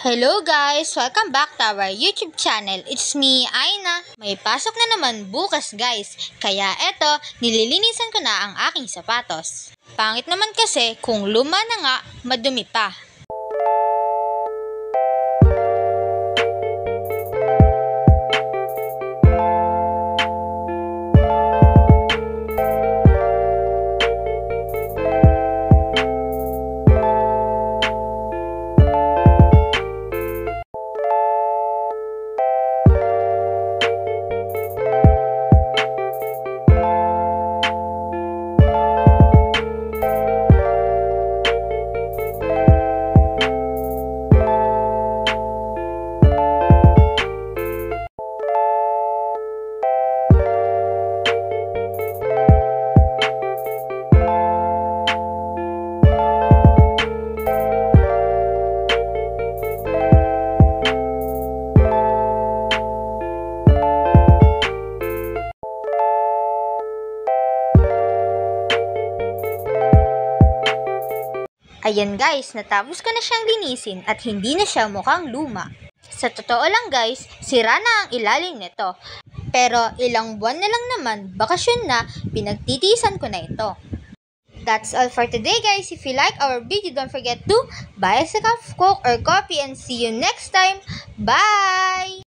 Hello guys! Welcome back to our YouTube channel. It's me, Aina. May pasok na naman bukas guys. Kaya eto, nililinisan ko na ang aking sapatos. Pangit naman kasi kung luma na nga, madumi pa. Ayan guys, natapos ko na siyang linisin at hindi na siya mukhang luma. Sa totoo lang guys, sira na ang ilalim nito. Pero ilang buwan na lang naman, bakasyon na, pinagtitiisan ko na ito. That's all for today guys. If you like our video, don't forget to buy us a cup of Coke or coffee and see you next time. Bye!